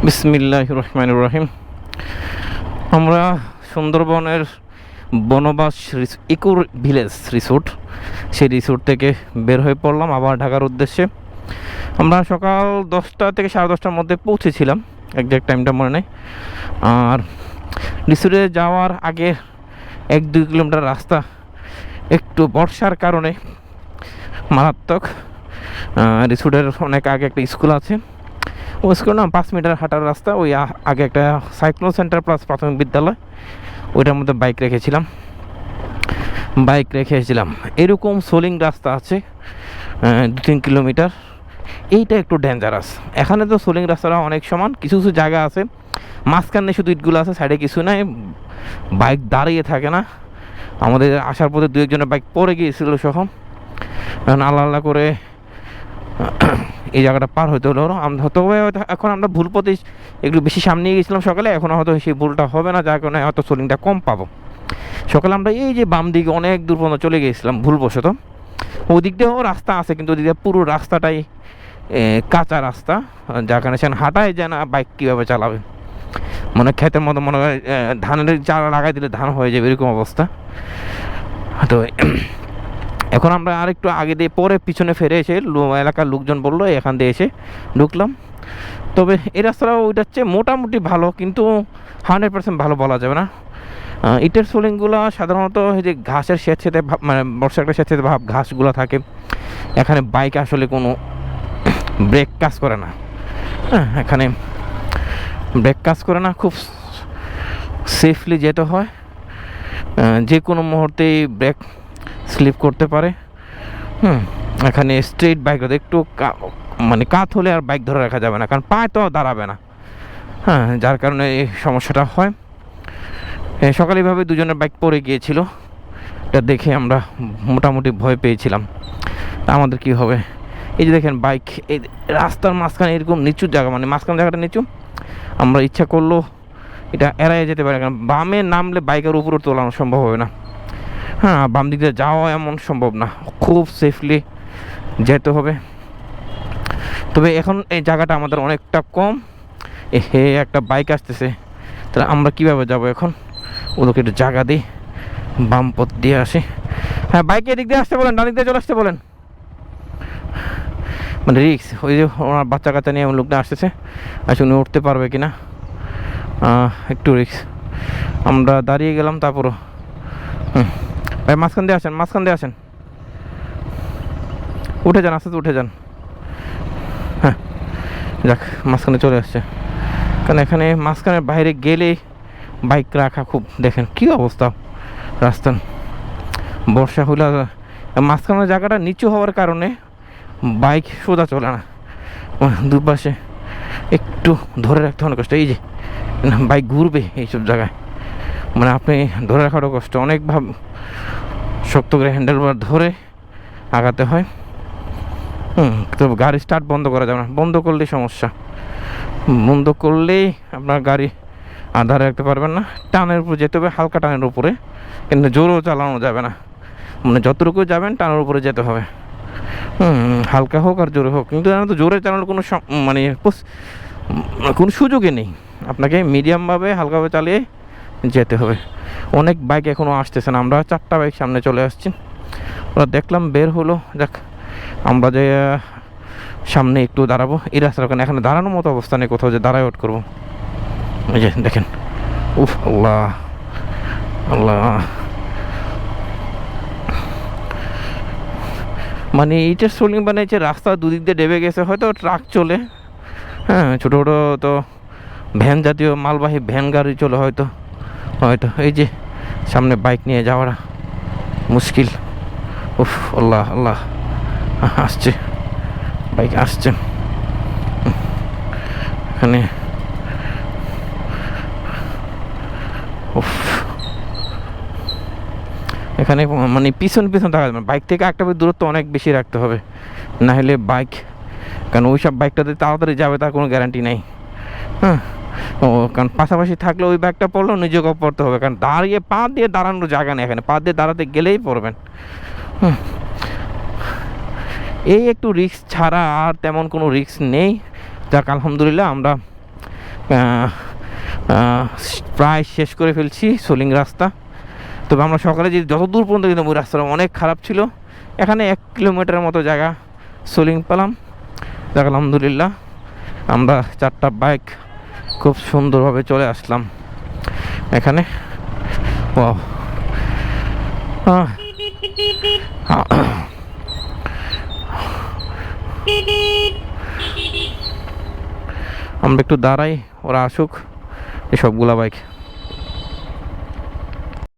বিসমিল্লাহির রহমানির রহিম। আমরা সুন্দরবনের বনবাস ইকো ভিলেজ রিসোর্ট, সেই রিসোর্ট থেকে বের হয়ে পড়লাম আবার ঢাকার উদ্দেশ্যে। আমরা সকাল 10টা থেকে 10:30টার মধ্যে পৌঁছেছিলাম, একজ্যাক্ট টাইমটা মনে নেই। আর রিসোর্টে যাওয়ার আগে 1-2 কিলোমিটার রাস্তা একটু বর্ষার কারণে মারাত্মক। রিসোর্টের অনেক আগে একটা স্কুল আছে, ওই স্কুল না 5 মিটার হাঁটার রাস্তা, ওই আগে একটা সাইক্লো সেন্টার প্লাস প্রাথমিক বিদ্যালয়, ওইটার মধ্যে বাইক রেখেছিলাম। এরকম সোলিং রাস্তা আছে 2-3 কিলোমিটার। এইটা একটু ডেঞ্জারাস। এখানে তো সোলিং রাস্তাটা অনেক সমান, কিছু কিছু জায়গা আছে মাঝখানে শুধু ইটগুলো আছে, সাইডে কিছু নাই, বাইক দাঁড়িয়ে থাকে না। আমাদের আসার পথে 2-1জনের বাইক পড়ে গিয়েছিল সহ, এখন আল্লাহ করে এই জায়গাটা পার হতে হলো। তবে এখন আমরা ভুল পথে একটু বেশি সামনে গিয়েছিলাম সকালে, এখন হয়তো সেই ভুলটা হবে না, যার কারণে হয়তো সোলিংটা কম পাবো। সকালে আমরা এই যে বাম দিকে অনেক দূর পর্যন্ত চলে গিয়েছিলাম ভুলবশত। ওদিক দিয়েও রাস্তা আছে, কিন্তু ওদিক দিয়ে পুরো রাস্তাটাই কাঁচা রাস্তা, যার কারণে সেখানে হাঁটাই যায় না, বাইক কীভাবে চালাবে। মনে ক্ষেতের মতো মনে হয় ধানের চারা লাগাই দিলে ধান হয়ে যাবে, এরকম অবস্থা। তো এখন আমরা আরেকটু আগে দিয়ে পরে পিছনে ফিরে এসে এলাকার লোকজন বললো এখান দিয়ে এসে ঢুকলাম। তবে এই রাস্তাটা ওইটার চেয়ে মোটামুটি ভালো, কিন্তু 100% ভালো বলা যাবে না। ইটের সোলিংগুলো সাধারণত এই যে ঘাসের স্যাঁতস্যাঁতে ভাব, মানে বর্ষাকালে স্যাঁতস্যাঁতে ভাব ঘাসগুলো থাকে, এখানে বাইক আসলে কোনো ব্রেক কাজ করে না। এখানে ব্রেক কাজ করে না, খুব সেফলি যেতে হয়, যে কোনো মুহূর্তেই ব্রেক স্লিপ করতে পারে। এখানে স্ট্রেট বাইক একটু মানে কাত হলে আর বাইক ধরে রাখা যাবে না, কারণ পায়ে তো দাঁড়াবে না। যার কারণে এই সমস্যাটা হয়। সকালেভাবে 2জনের বাইক পড়ে গিয়েছিল, এটা দেখে আমরা মোটামুটি ভয় পেয়েছিলাম আমাদের কি হবে। এই যে দেখেন বাইক এই রাস্তার মাঝখানে এরকম নিচু জায়গা, মানে মাঝখানে জায়গাটা নিচু, আমরা ইচ্ছা করলেও এটা এড়াই যেতে পারে, কারণ বামে নামলে বাইকের উপরে তোলানো সম্ভব হবে না। বাম দিক দিয়ে যাওয়া এমন সম্ভব না, খুব সেফলি যেতে হবে। তবে এখন এই জায়গাটা আমাদের অনেকটা কম। একটা বাইক আসতেছে, তাহলে আমরা কীভাবে যাব এখন? ওদেরকে একটু জায়গা দিই, বাম পথ দিয়ে আসি। বাইকে এদিক দিয়ে আসতে বলেন, ডান দিক দিয়ে চলে আসতে বলেন, মানে রিক্স। ওই যে ওনার বাচ্চা কাচ্চা নিয়ে লোকটা আসতেছে, আসলে উনি উঠতে পারবে কি না, একটু রিক্স। আমরা দাঁড়িয়ে গেলাম, তারপরও ভাই মাঝখান দিয়ে আসেন, উঠে যান, আস্তে উঠে যান। যাক, মাঝখানে চলে আসছে, কারণ এখানে মাঝখানের বাইরে গেলে বাইক রাখা খুব, দেখেন কি অবস্থা রাস্তার। বর্ষা হলে মাঝখানের জায়গাটা নিচু হওয়ার কারণে বাইক সোজা চলে না, দুপাশে একটু ধরে রাখতে অনেক কষ্ট। এই যে বাইক ঘুরবে এইসব জায়গায়, মানে আপনি ধরে রাখারও কষ্ট, অনেকভাবে শক্ত করে হ্যান্ডেলবার ধরে আগাতে হয়। তো গাড়ি স্টার্ট বন্ধ করা যাবে না, বন্ধ করলেই সমস্যা। বন্ধ করলেই আপনার গাড়ি আধারে রাখতে পারবেন না, টানের উপরে যেতে হবে, হালকা টানের উপরে, কিন্তু জোরেও চালানো যাবে না, মানে যতটুকু যাবেন টানের উপরে যেতে হবে। হালকা হোক আর জোরে হোক, কিন্তু তো জোরে চালানোর কোনো মানে কোনো সুযোগই নেই, আপনাকে মিডিয়ামভাবে হালকাভাবে চালিয়ে যেতে হবে। অনেক বাইক এখনও আসতেছে না, আমরা 4টা বাইক সামনে চলে আসছি। ওরা দেখলাম বের হলো, যাক আমরা যে সামনে একটু দাঁড়াবো। এই রাস্তার ওখানে এখানে দাঁড়ানোর মতো অবস্থা নেই, কোথাও যে দাঁড়ায় ওঠ করবো। এই যে দেখেন, উফ আল্লাহ আল্লাহ, মানে এইটার সোলিং বানিয়েছে, রাস্তা দুদিক দিয়ে ডেবে গেছে, হয়তো ট্রাক চলে, ছোটো ছোটো তো ভ্যান জাতীয় মালবাহী ভ্যান গাড়ি চলে হয়তো। এই যে সামনে বাইক নিয়ে যাওয়াটা মুশকিল। উফ আল্লাহ আল্লাহ, আসছে বাইক আসছে এখানে। উফ, এখানে মানে পিছন থাকা যাবে, বাইক থেকে একটা দূরত্ব অনেক বেশি রাখতে হবে, না হলে বাইক, কারণ ওই সব বাইকটাতে তাড়াতাড়ি যাবে তার কোনো গ্যারান্টি নেই। কারণ পাশাপাশি থাকলে ওই ব্যাগটা পড়লেও নিজেকেও পড়তে হবে, কারণ দাঁড়িয়ে পা দিয়ে দাঁড়ানোর জায়গা নেই এখানে, পা দিয়ে দাঁড়াতে গেলেই পড়বেন। এই একটু রিস্ক ছাড়া আর তেমন কোনো রিস্ক নেই। যাক আলহামদুলিল্লাহ আমরা প্রায় শেষ করে ফেলছি সোলিং রাস্তা। তবে আমরা সকালে যে যত দূর পর্যন্ত কিন্তু ওই রাস্তাটা অনেক খারাপ ছিল। এখানে 1 কিলোমিটারের মতো জায়গা সোলিং পেলাম। দেখ আলহামদুলিল্লাহ আমরা 4টা বাইক খুব সুন্দরভাবে চলে আসলাম এখানে। ও আমরা একটু দাঁড়াই, ওরা আসুক, এসবগুলা বাইক।